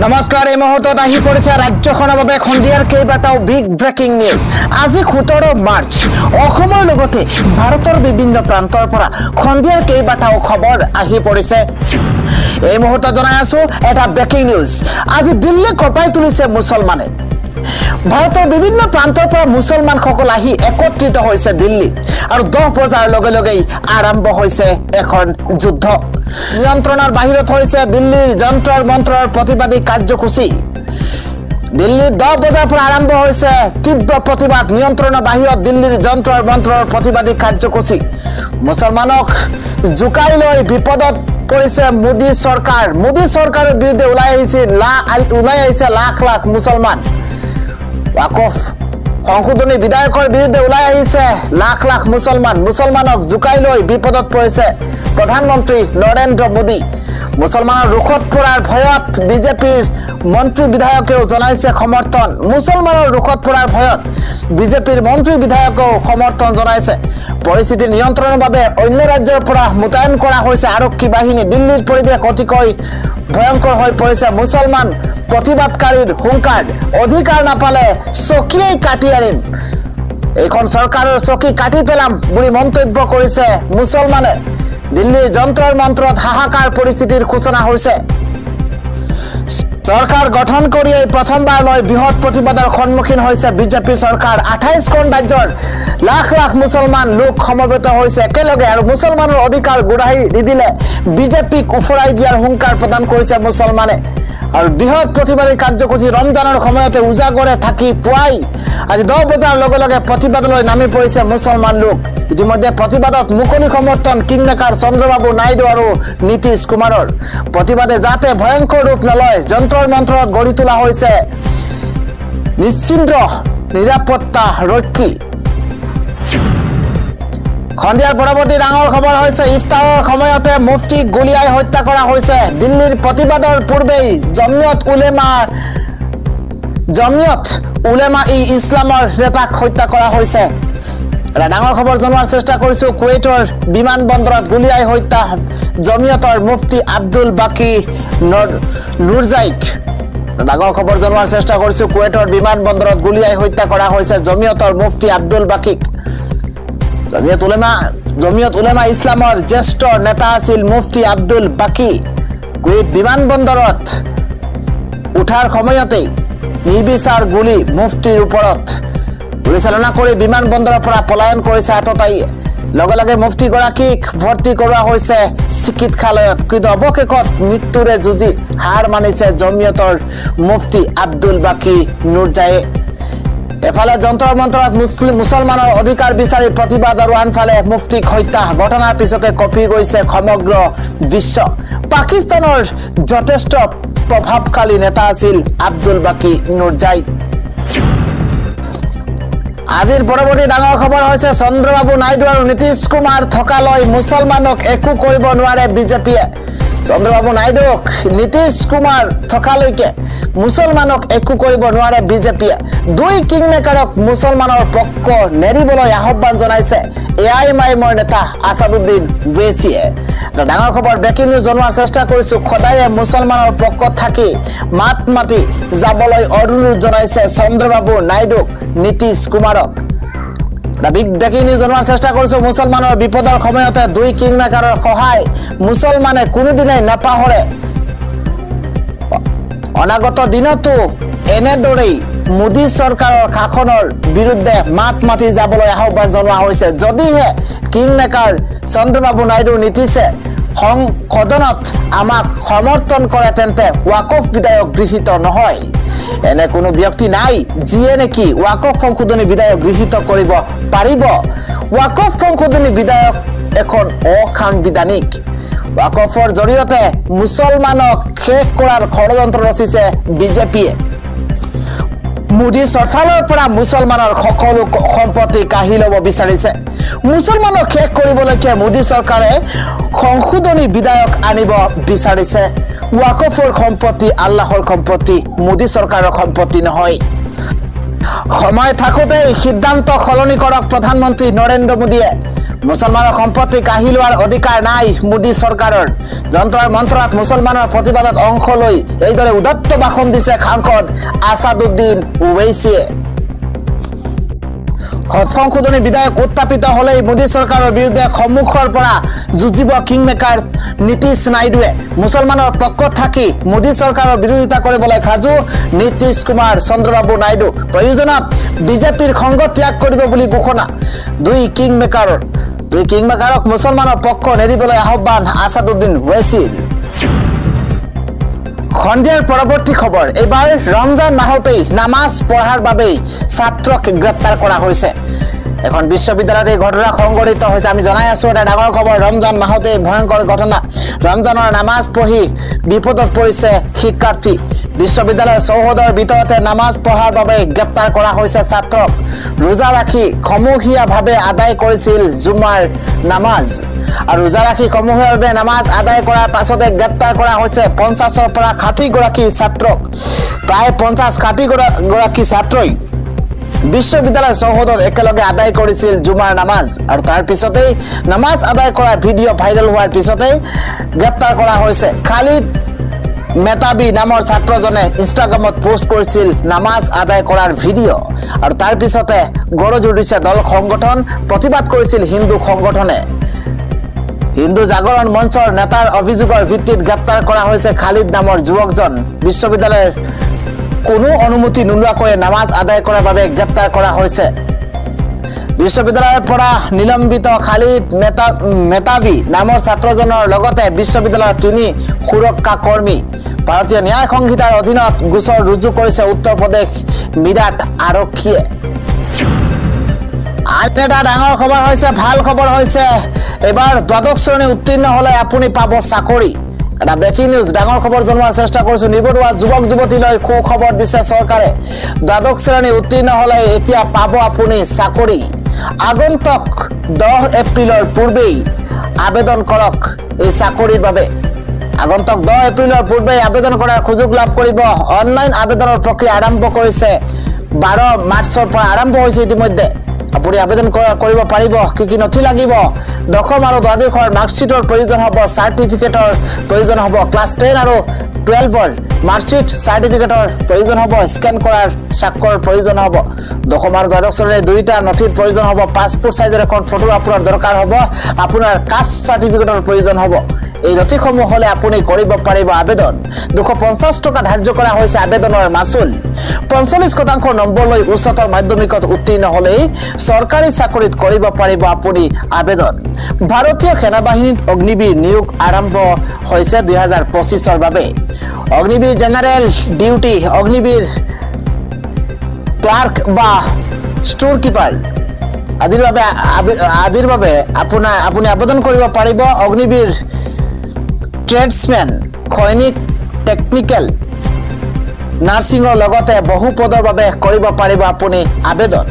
নমস্কাৰ এই মুহূৰ্তত আহি পৰিছে ৰাজ্যখনৰ বাবে খন্দিয়াৰ কেইবাটাও বিগ ব্ৰেকিং নিউজ। আজি 17 মাৰ্চ অসমৰ লগতে ভাৰতৰ বিভিন্ন প্ৰান্তৰ পৰা খন্দিয়াৰ কেইবাটাও খবৰ আহি পৰিছে। এই মুহূৰ্তত জনাই আছো এটা ব্ৰেকিং নিউজ। আজি দিল্লী কঁপাই তুলিছে মুছলমানে। ভাৰতৰ বিভিন্ন প্ৰান্তৰ পৰা মুছলমানসকল আহি একত্ৰিত হৈছে দিল্লীত আৰু 10 বজাৰ লগে লগেই আৰম্ভ হৈছে এখন যুদ্ধ। নিয়ন্ত্ৰণৰ বাহিৰত হৈছে দিল্লীৰ যন্ত্ৰৰ মন্ত্ৰৰ প্ৰতিবাদী কাৰ্যসূচী। দিল্লীত 10 বজাৰ পৰা আৰম্ভ হৈছে তীব্ৰ প্ৰতিবাদ। নিয়ন্ত্ৰণৰ বাহিৰত দিল্লীৰ যন্ত্ৰৰ মন্ত্ৰৰ প্ৰতিবাদী কাৰ্যসূচী। মুছলমানক জুকাই লৈ বিপদত পৰিছে মোদী চৰকাৰ। মোদী চৰকাৰৰ বিৰুদ্ধে ওলাই আহিছে লাখ লাখ মুছলমান। ওয়াকফ সংশোধনী বিধায়কৰ বিৰুদ্ধে ওলাই আহিছে লাখ লাখ মুছলমানক জুকাই লৈ বিপদত পৰিছে প্ৰধানমন্ত্ৰী নৰেন্দ্ৰ মোদী। মুছলমানৰ ৰুখত পৰাৰ ভয়ত বিজেপিৰ মন্ত্ৰী বিধায়কেও জনাইছে সমৰ্থন। মুছলমানৰ ৰুখত পৰাৰ ভয়ত বিজেপিৰ মন্ত্ৰী বিধায়কেও সমৰ্থন জনাইছে। পৰিস্থিতি নিয়ন্ত্ৰণৰ বাবে অন্য ৰাজ্যৰ পৰা মোতায়েন কৰা হৈছে আৰক্ষী বাহিনী। দিল্লীৰ পৰিৱেশ অতিকৈ ভয়ংকৰ হৈ পৰিছে। মুছলমান প্ৰতিবাদকাৰীৰ হুংকাৰ, অধিকাৰ নাপালে চকীয়েই কাটি আনিম, এইখন চৰকাৰৰ চকী কাটি পেলাম বুলি মন্তব্য কৰিছে মুছলমানে। দিল্লীৰ যন্ত্ৰৰ মন্ত্ৰত হাহাকাৰ পৰিস্থিতিৰ সূচনা হৈছে। চৰকাৰ গঠন কৰিয়েই প্ৰথমবাৰলৈ বৃহৎ প্ৰতিবাদৰ সন্মুখীন হৈছে বিজেপি চৰকাৰ। 28খন ৰাজ্যৰ লাখ লাখ মুছলমান লোক সমবেত হৈছে একেলগে আৰু মুছলমানৰ অধিকাৰ গুঢ়াই নিদিলে বিজেপিক উফৰাই দিয়াৰ হুংকাৰ প্ৰদান কৰিছে মুছলমানে। আৰু বৃহৎ প্ৰতিবাদী কাৰ্যসূচী ৰমজানৰ সময়তে উজাগৰে থাকি পুৱাই আজি 10 বজাৰ লগে লগে প্ৰতিবাদলৈ নামি পৰিছে মুছলমান লোক। ইতিমধ্যে প্ৰতিবাদত মুকলি সমৰ্থন কিংমেকাৰ চন্দ্ৰবাবু নাইডু আৰু নীতিশ কুমাৰৰ। প্ৰতিবাদে যাতে ভয়ংকৰ ৰূপ নলয় যন্ত্ৰৰ মন্ত্ৰত গঢ়ি তোলা হৈছে নিশ্চিন্ত নিৰাপত্তা ৰক্ষী। খন্দিয়াৰ পৰৱৰ্তী ডাঙৰ খবৰ হৈছে ইফতাৰৰ সময়তে মুফতি গুলিয়াই হত্যা কৰা হৈছে। দিল্লীৰ প্ৰতিবাদৰ পূৰ্বেই জমিয়ত উলেমা ইছলামৰ নেতাক হত্যা কৰা হৈছে। এটা ডাঙৰ খবৰ জনোৱাৰ চেষ্টা কৰিছো। কুৱেইটৰ বিমান বন্দৰত গুলিয়াই হত্যা জমিয়তৰ মুফতি আব্দুল বাকি নুৰজাইক। ডাঙৰ খবৰ জনোৱাৰ চেষ্টা কৰিছো। কুৱেইটৰ বিমান বন্দৰত গুলিয়াই হত্যা কৰা হৈছে জমিয়তৰ মুফতি আব্দুল বাকিক। জমিয়ত উলেমা ইছলামৰ জ্যেষ্ঠ নেতা আছিল মুফতি আব্দুল বাকি। কুৱেইট বিমান বন্দৰত উঠাৰ সময়তেই নিৰ্বিচাৰ গুলী মুফতিৰ ওপৰত। পৰিচালনা কৰি বিমান বন্দৰৰ পৰা পলায়ন কৰিছে আততায়ীয়ে। লগে লগে মুফতিগৰাকীক ভৰ্তি কৰোৱা হৈছে চিকিৎসালয়ত, কিন্তু অৱশেষত মৃত্যুৰে যুঁজি হাৰ মানিছে জমিয়তৰ মুফতি আব্দুল বাকি নুৰজাইয়ে। এফালে যন্ত্ৰৰ মন্ত্ৰত মুছলমানৰ অধিকাৰ বিচাৰি প্ৰতিবাদ আৰু আনফালে মুফতিক হত্যা। ঘটনাৰ পিছতে কঁপি গৈছে সমগ্ৰ বিশ্ব। পাকিস্তানৰ যথেষ্ট প্ৰভাৱশালী নেতা আছিল আব্দুল বাকি নুৰজাই। আজিৰ পৰৱৰ্তী ডাঙৰ খবৰ হৈছে চন্দ্ৰবাবু নাইডু আৰু নীতিশ কুমাৰ থকালৈ মুছলমানক একো কৰিব নোৱাৰে বিজেপিয়ে। চন্দ্ৰবাবু নাইডুক নীতিশ কুমাৰ থকালৈকে মুছলমানক একো কৰিব নোৱাৰে বিজেপিয়ে। দুই কিংমেকাৰক মুছলমানৰ পক্ষ নেৰিবলৈ আহ্বান জনাইছে এআইএমআইএমৰ নেতা আছাদুদ্দিন ওৱেইছিয়ে। ডাঙৰ খবৰ ব্ৰেকিং নিউজ জনোৱাৰ চেষ্টা কৰিছো। সদায়ে মুছলমানৰ পক্ষত থাকি মাত মাতি যাবলৈ অনুৰোধ জনাইছে চন্দ্ৰবাবু নাইডুক নীতিশ কুমাৰক। বিগ ব্ৰেকিং নিউজ জনোৱাৰ চেষ্টা কৰিছো। মুছলমানৰ বিপদৰ সময়তে দুই কিংমেকাৰৰ সহায় মুছলমানে কোনোদিনেই নাপাহৰে। অনাগত দিনতো এনেদৰেই মোদী চৰকাৰৰ শাসনৰ বিৰুদ্ধে মাত মাতি যাবলৈ আহ্বান জনোৱা হৈছে। যদিহে কিংমেকাৰ চন্দ্ৰবাবু নাইডু নীতিশে সদনত আমাক সমৰ্থন কৰে তেন্তে ওয়াকফ বিধায়ক গৃহীত নহয়। এনে কোনো ব্যক্তি নাই যিয়ে নেকি ওয়াকফ সংশোধনী বিধায়ক গৃহীত কৰিব পাৰিব। ওয়াকফ সংশোধনী বিধায়ক এখন অসাংবিধানিক। ওয়াকফৰ জৰিয়তে মুছলমানক শেষ কৰাৰ ষড়যন্ত্ৰ ৰচিছে বিজেপিয়ে। মোদী চৰকাৰৰ পৰা মুছলমানৰ সকলো সম্পত্তি কাঢ়ি ল'ব বিচাৰিছে। মুছলমানক শেষ কৰিবলৈকে মোদী চৰকাৰে সংশোধনী বিধায়ক আনিব বিচাৰিছে। ওয়াকফৰ সম্পত্তি আল্লাহৰ সম্পত্তি, মোদী চৰকাৰৰ সম্পত্তি নহয়। সময় থাকোঁতেই সিদ্ধান্ত সলনি কৰক প্ৰধানমন্ত্ৰী নৰেন্দ্ৰ মোদীয়ে। মুছলমানৰ সম্পত্তি কাঢ়ি লোৱাৰ অধিকাৰ নাই মোদী চৰকাৰৰ যন্ত্ৰৰ মন্ত্ৰত মুছলমানৰ প্ৰতিবাদত অংশ লৈ এইদৰে উদাত্ত ভাষণ দিছে সাংসদ আছাদুদ্দিন ওৱেইছিয়ে সংশোধনী বিধায়ক উত্থাপিত হলেই মোদী চৰকাৰৰ বিৰুদ্ধে সন্মুখৰ পৰা যুঁজিব কিংমেকাৰ নীতিশ নাইডুৱে মুছলমানৰ পক্ষত থাকি মোদী চৰকাৰৰ বিৰোধিতা কৰিবলৈ সাজু নীতিশ কুমাৰ চন্দ্ৰবাবু নাইডু প্ৰয়োজনত বিজেপিৰ সংগ ত্যাগ কৰিব বুলি ঘোষণা দুই কিংমেকাৰক মুছলমানৰ পক্ষ নেৰিবলৈ আহ্বান আছাদুদ্দিন ওৱেইছিৰ সন্ধিয়াৰ পৰৱৰ্তী খবৰ এবাৰ ৰমজান মাহতেই নামাজ পঢ়াৰ বাবে ছাত্ৰক গ্ৰেপ্তাৰ কৰা হৈছে এখন বিশ্ববিদ্যালয়ত এই ঘটনা সংঘটিত হৈছে আমি জনাই আছো এটা ডাঙৰ খবৰ ৰমজান মাহতে ভয়ংকৰ ঘটনা ৰমজানৰ নামাজ পঢ়ি বিপদত পৰিছে শিক্ষাৰ্থী বিশ্ববিদ্যালয়ৰ চৌহদৰ ভিতৰতে নামাজ পঢ়াৰ বাবে গ্ৰেপ্তাৰ কৰা হৈছে ছাত্ৰক ৰোজা ৰাখি সমূহীয়াভাৱে আদায় কৰিছিল জুমাৰ নামাজ আৰু ৰোজা ৰাখি সমূহীয়াভাৱে নামাজ আদায় কৰাৰ পাছতে গ্ৰেপ্তাৰ কৰা হৈছে 50ৰ পৰা 60 গৰাকী ছাত্ৰক প্ৰায় 50-60 গৰাকী ছাত্ৰই বিশ্ববিদ্যালয় চৌহদত একেলগে আদায় কৰিছিল জুমাৰ নামাজ আৰু তাৰ পিছতেই নামাজ আদায় কৰাৰ ভিডিঅ' ভাইৰেল হোৱাৰ পিছতেই গ্ৰেপ্তাৰ কৰা হৈছে খালিদ মেতাবি নামৰ ছাত্ৰজনে ইনষ্টাগ্ৰামত পোষ্ট কৰিছিল নামাজ আদায় কৰাৰ ভিডিঅ' আৰু তাৰ পিছতে গৰজু দিছে দল সংগঠন প্ৰতিবাদ কৰিছিল হিন্দু সংগঠনে হিন্দু জাগৰণ মঞ্চৰ নেতাৰ অভিযোগৰ ভিত্তিত গ্ৰেপ্তাৰ কৰা হৈছে খালিদ নামৰ যুৱকজন বিশ্ববিদ্যালয়ৰ কোনো অনুমতি নোলোৱাকৈ নামাজ আদায় কৰাৰ বাবে গ্ৰেপ্তাৰ কৰা হৈছে বিশ্ববিদ্যালয়ৰ পৰা নিলম্বিত খালিদ মেতাবি নামৰ ছাত্ৰজনৰ লগতে বিশ্ববিদ্যালয়ৰ 3 সুৰক্ষা কৰ্মী ভাৰতীয় ন্যায় সংহিতাৰ অধীনত গোচৰ ৰুজু কৰিছে উত্তৰ প্ৰদেশ মিৰাট আৰক্ষীয়ে আন এটা ডাঙৰ খবৰ হৈছে ভাল খবৰ হৈছে এবাৰ দ্বাদশ শ্ৰেণী উত্তীৰ্ণ হলে আপুনি পাব চাকৰি এটা ব্ৰেকিং নিউজ ডাঙৰ খবৰ জনোৱাৰ চেষ্টা কৰিছো নিবনুৱা যুৱক যুৱতীলৈ খবৰ দিছে চৰকাৰে দ্বাদশ শ্ৰেণী উত্তীৰ্ণ হলে এতিয়া পাব আপুনি চাকৰি আগন্তুক 10 এপ্ৰিলৰ পূৰ্বেই আবেদন কৰক এই চাকৰিৰ বাবে আগন্তুক 10 এপ্ৰিলৰ পূৰ্বেই আবেদন কৰাৰ সুযোগ লাভ কৰিব অনলাইন আবেদনৰ প্ৰক্ৰিয়া আৰম্ভ কৰিছে 12 মাৰ্চৰ পৰা আৰম্ভ হৈছে ইতিমধ্যে আপুনি আবেদন কৰিব পাৰিব কি নথি লাগিব দশম আৰু দ্বাদশৰ মাৰ্কশ্বিটৰ প্ৰয়োজন হ'ব সাৰ্টিফিকেটৰ প্ৰয়োজন হ'ব ক্লাছ 10 আৰু 12ৰ মাৰ্কশ্বিট সাৰ্টিফিকেটৰ প্ৰয়োজন হ'ব স্ক্যান কৰাৰ স্বাক্ষৰ প্ৰয়োজন হ'ব দশম আৰু দ্বাদশৰ দুইটা নথিৰ প্ৰয়োজন হ'ব পাছপোৰ্ট সাইজৰ এখন ফটো আপোনাৰ দৰকাৰ হ'ব আপোনাৰ কাষ্ট সাৰ্টিফিকেটৰ প্ৰয়োজন হ'ব এই নথিসমূহ হলে আপুনি কৰিব পাৰিব আবেদন 250 টকা ধাৰ্য কৰা হৈছে আবেদনৰ মাসুল 45% নম্বৰ লৈ উচ্চতৰ মাধ্যমিকত উত্তীৰ্ণ হলেই চৰকাৰী চাকৰিত কৰিব পাৰিব আপুনি আবেদন ভাৰতীয় সেনাবাহিনীত অগ্নিবীৰ নিয়োগ আৰম্ভ হৈছে 2025ৰ বাবে Agniveer general duty Agniveer clerk বা ষ্ট'ৰ কিপাৰ আদিৰ বাবে আপুনি আবেদন কৰিব পাৰিব অগ্নিবীৰ ট্ৰেডসম্যান খৈনিক টেকনিক্যাল নাৰ্সিংৰ লগতে বহু পদৰ বাবে কৰিব পাৰিব আপুনি আবেদনৰ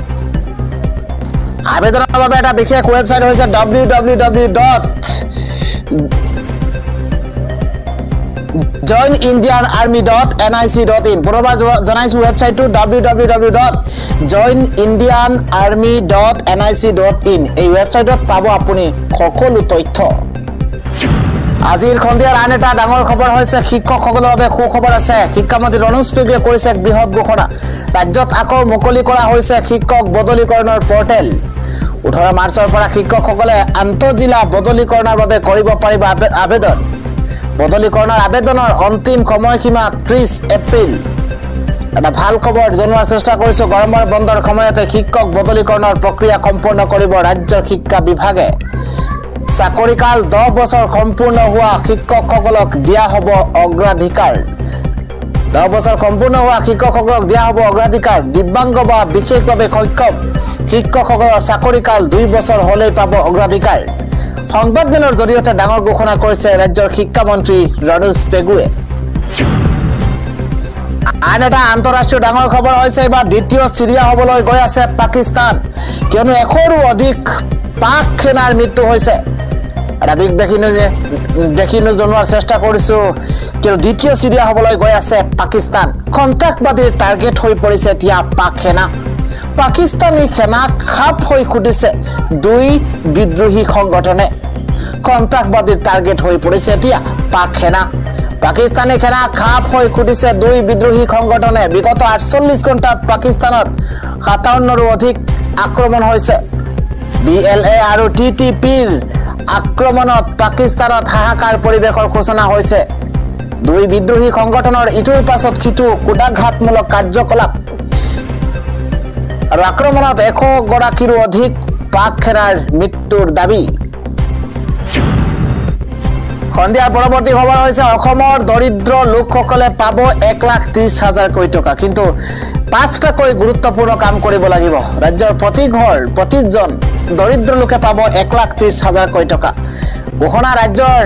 বাবে এটা বিশেষ ওয়েবসাইট হৈছে www.joinindianarmy.nic.in পুনৰবাৰ জনাইছো ওয়েবসাইটটো www.joinindianarmy.nic.in এই ওয়েবসাইটত পাব আপুনি সকলো তথ্য আজিৰ খন্দিয়াৰ আন এটা ডাঙৰ খবৰ হৈছে শিক্ষকসকলৰ বাবে সুখবৰ আছে শিক্ষামন্ত্ৰী ৰণোজ পেগুৱে কৰিছে বৃহৎ ঘোষণা ৰাজ্যত আকৌ মুকলি কৰা হৈছে শিক্ষক বদলিকৰণৰ পৰ্টেল 18 মাৰ্চৰ পৰা শিক্ষকসকলে আন্তঃজিলা বদলিকৰণৰ বাবে কৰিব পাৰিব আবেদন বদলিকৰণৰ আবেদনৰ অন্তিম সময়সীমা 30 এপ্ৰিল এটা ভাল খবৰ জনোৱাৰ চেষ্টা কৰিছো গৰমৰ বন্ধৰ সময়তে শিক্ষক বদলিকৰণৰ প্ৰক্ৰিয়া সম্পূৰ্ণ কৰিব ৰাজ্যৰ শিক্ষা বিভাগে চাকৰিকাল 10 বছৰ সম্পূৰ্ণ হোৱা শিক্ষকসকলক দিয়া হ'ব অগ্ৰাধিকাৰ 10 বছৰ সম্পূৰ্ণ হোৱা শিক্ষকসকলক দিয়া হ'ব অগ্ৰাধিকাৰ দিব্যাংগ বা বিশেষভাৱে সক্ষম শিক্ষকসকলৰ চাকৰিকাল 2 বছৰ হলেই পাব অগ্ৰাধিকাৰ সংবাদমেলৰ জৰিয়তে ডাঙৰ ঘোষণা কৰিছে ৰাজ্যৰ শিক্ষামন্ত্ৰী ৰণোজ পেগুৱে আন এটা আন্তঃৰাষ্ট্ৰীয় ডাঙৰ খবৰ হৈছে এবাৰ দ্বিতীয় সিৰিয়া হ'বলৈ গৈ আছে পাকিস্তান কিয়নো 100ৰো অধিক পাক সেনাৰ মৃত্যু হৈছে এটা বিগ ব্ৰেকিং নিউজ জনোৱাৰ চেষ্টা কৰিছো কিয়নো দ্বিতীয় সিৰিয়া হ'বলৈ গৈ আছে পাকিস্তান সন্ত্ৰাসবাদীৰ টাৰ্গেট হৈ পৰিছে এতিয়া পাক সেনা পাকিস্তানী সেনাক খাপ হৈ খুটিছে দুই বিদ্ৰোহী সংগঠনে সন্ত্ৰাসবাদীৰ টাৰ্গেট হৈ পৰিছে এতিয়া পাক সেনা পাকিস্তানী সেনা খাপ হৈ খুটিছে দুই বিদ্ৰোহী সংগঠনে বিগত 48 ঘণ্টাত পাকিস্তানত 57ৰো অধিক আক্ৰমণ হৈছে বিএলএ আৰু টিটিপিৰ আক্ৰমণত পাকিস্তানত হাহাকাৰ পৰিৱেশৰ ঘোষণা হৈছে দুই বিদ্ৰোহী সংগঠনৰ ইটোৰ পাছত সিটো কুটাঘাতমূলক কাৰ্যকলাপ আৰু আক্ৰমণত 100 গৰাকীৰো অধিক পাক সেনাৰ মৃত্যুৰ দাবী সন্ধিয়াৰ পৰৱৰ্তী খবৰ হৈছে অসমৰ দৰিদ্ৰ লোকসকলে পাব 1,30,000 কোটি টকা কিন্তু 5টাকৈ গুৰুত্বপূৰ্ণ কাম কৰিব লাগিব ৰাজ্যৰ প্ৰতিজন দৰিদ্ৰ লোকে পাব 1,30,000 কোটি টকা ঘোষণা ৰাজ্যৰ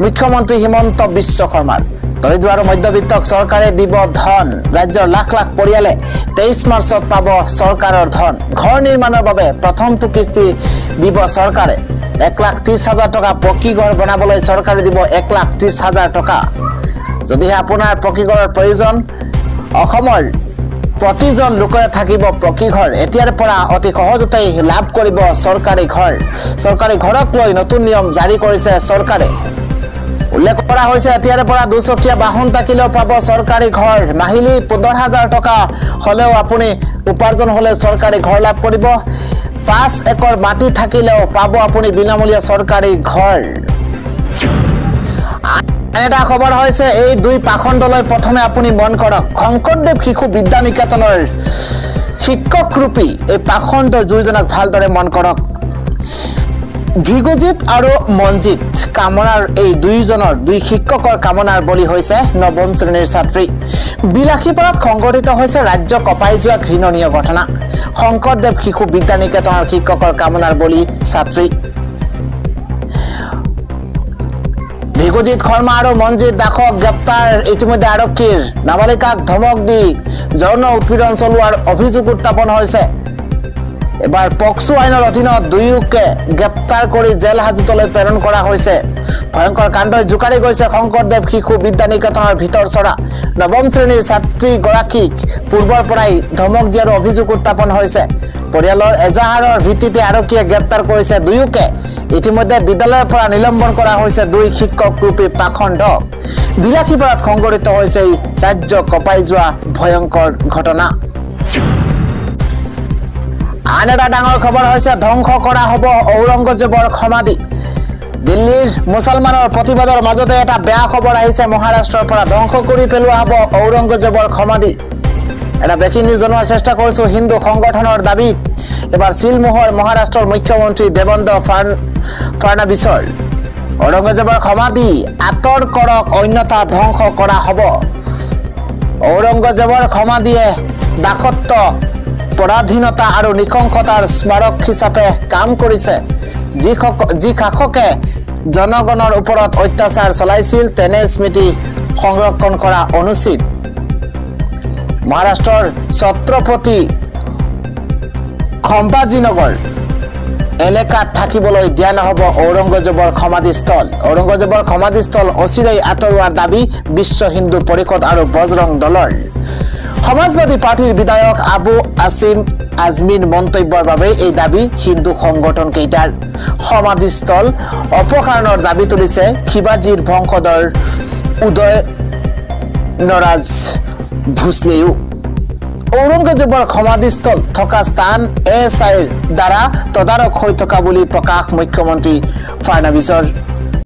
মুখ্যমন্ত্ৰী হিমন্ত বিশ্ব শৰ্মাৰ দৰিদ্ৰ আৰু মধ্যবিত্তক চৰকাৰে দিব ধন ৰাজ্যৰ লাখ লাখ পৰিয়ালে 23 মাৰ্চত পাব চৰকাৰৰ ধন ঘৰ নিৰ্মাণৰ বাবে প্ৰথমটো কিস্তি দিব চৰকাৰে 1,30,000 টকা পকী ঘৰ বনাবলৈ চৰকাৰে দিব 1,30,000 টকা যদিহে আপোনাৰ পকী ঘৰৰ প্ৰয়োজন অসমৰ প্ৰতিজন লোকৰে থাকিব পকী ঘৰ এতিয়াৰ পৰা অতি সহজতেই লাভ কৰিব চৰকাৰী ঘৰক লৈ নতুন নিয়ম জাৰি কৰিছে চৰকাৰে উল্লেখ কৰা হৈছে এতিয়াৰ পৰা দুচকীয়া বাহন থাকিলেও পাব চৰকাৰী ঘৰ মাহিলী 15,000 টকা হলেও আপুনি উপাৰ্জন হলে চৰকাৰী ঘৰ লাভ কৰিব 5 একৰ মাটি থাকিলেও পাব আপুনি বিনামূলীয়া চৰকাৰী ঘৰ এটা খবৰ হৈছে এই দুই পাখণ্ডলৈ প্ৰথমে আপুনি মন কৰক শংকৰদেৱ শিশু বিদ্যা নিকেতনৰ শিক্ষক ৰূপী এই পাখণ্ড দুইজনক ভালদৰে মন কৰক ভিগুজিত আৰু মনজিত কামনাৰ এই দুই শিক্ষকৰ কামনাৰ বলি হৈছে নৱম শ্ৰেণীৰ ছাত্ৰী বিলাসীপাৰাত সংঘটিত হৈছে ৰাজ্য কপাই যোৱা ঘৃণনীয় ঘটনা শংকৰদেৱ শিশু বিদ্যা নিকেতনৰ শিক্ষকৰ কামনাৰ বলি ছাত্ৰী ভিগুজিত শৰ্মা আৰু মনজিত দাসক গ্ৰেপ্তাৰ ইতিমধ্যে আৰক্ষীৰ নাবালিকাক ধমক দি যৌন উৎপীড়ন চলোৱাৰ অভিযোগ উত্থাপন হৈছে এবাৰ পক্সো আইনৰ অধীনত দুয়োকে গ্ৰেপ্তাৰ কৰি জেল হাজতলৈ প্ৰেৰণ কৰা হৈছে ভয়ংকৰ কাণ্ডই জোকাৰি গৈছে শংকৰদেৱ শিশু বিদ্যা নিকেতনৰ ভিতৰ চৰা নৱম শ্ৰেণীৰ ছাত্ৰী গৰাকীক পূৰ্বৰ পৰাই ধমক দিয়াৰ অভিযোগ উত্থাপন হৈছে পৰিয়ালৰ এজাহাৰৰ ভিত্তিতে আৰক্ষীয়ে গ্ৰেপ্তাৰ কৰিছে দুয়োকে ইতিমধ্যে বিদ্যালয়ৰ পৰা নিলম্বন কৰা হৈছে দুই শিক্ষক ৰূপী পাখণ্ডক বিলাসীপাৰাত সংঘটিত হৈছে ৰাজ্য কপাই যোৱা ভয়ংকৰ ঘটনা আন এটা ডাঙৰ খবৰ হৈছে ধ্বংস কৰা হ'ব ঔৰংগজেবৰ সমাধি দিল্লীৰ মুছলমানৰ প্ৰতিবাদৰ মাজতে এটা বেয়া খবৰ আহিছে মহাৰাষ্ট্ৰৰ পৰা ধ্বংস কৰি পেলোৱা হ'ব ঔৰংগজেবৰ সমাধি এটা ব্ৰেকিং নিউজ জনোৱাৰ চেষ্টা কৰিছো হিন্দু সংগঠনৰ দাবীত এবাৰ চিলমোহৰ মহাৰাষ্ট্ৰৰ মুখ্যমন্ত্ৰী দেবেন্দ্ৰ ফাডনাভিছৰ ঔৰংগজেবৰ সমাধি আঁতৰ কৰক অন্যথা ধ্বংস কৰা হ'ব ঔৰংগজেবৰ সমাধিয়ে দাসত্ব পৰাধীনতা আৰু নিকংশতাৰ স্মাৰক হিচাপে কাম কৰিছে যি শাসকে জনগণৰ ওপৰত অত্যাচাৰ চলাইছিল তেনে স্মৃতি সংৰক্ষণ কৰা অনুচিত মহাৰাষ্ট্ৰৰ ছত্ৰপতি সম্ভাজীনগৰ এলেকাত থাকিবলৈ দিয়া নহব ঔৰংগজেবৰ সমাধিস্থল অচিৰেই আঁতৰোৱাৰ দাবী বিশ্ব হিন্দু পৰিষদ আৰু বজৰং দলৰ সমাজবাদী পাৰ্টিৰ বিধায়ক আবু আসিম আজমিৰ মন্তব্যৰ বাবে এই দাবী হিন্দু সংগঠন কেইটাৰ সমাধিস্থল অপসাৰণৰ দাবী তুলিছে শিৱাজীৰ বংশধৰ উদয় নৰাজ ভোসলেও ঔৰংগজেবৰ সমাধিস্থল থকা স্থান এছআইৰ দ্বাৰা তদাৰক হৈ থকা বুলি প্ৰকাশ মুখ্যমন্ত্ৰী ফাডনাভিছৰ